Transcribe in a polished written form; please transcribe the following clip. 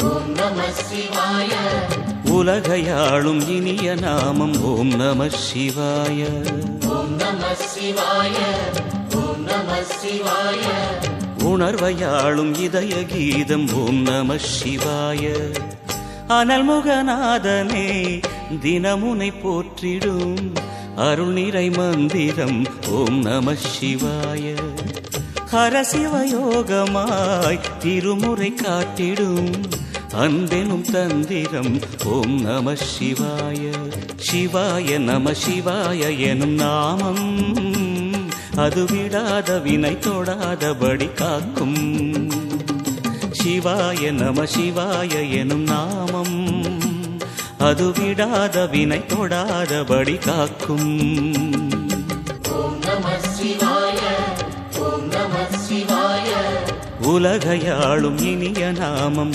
ஓம் நம சிவாய. உலகையாளும் இனிய நாமம் ஓம் நம சிவாய. ஓம் நம சிவாய. ஓம் நம சிவாய. உணர்வையாளும் இதய கீதம் ஓம் நம சிவாய. அனல்முகநாதனே தினமுனை போற்றிடும் அருள் நிறை மந்திரம் ஓம் நம சிவாய. ஹரசிவயோகமாய் திருமுறை காட்டிடும் அன்பெனும் தந்திரம் ஓம் நம சிவாய. சிவாய நம சிவாய எனும் நாமம் அது விடாத வினை தொடாதபடி காக்கும். சிவாய நம சிவாய எனும் நாமம் அது விடாத வினை தொடாதபடி காக்கும். ஓம் நம சிவாய. ஓம் நம சிவாய. உலகையாளும் இனிய நாமம்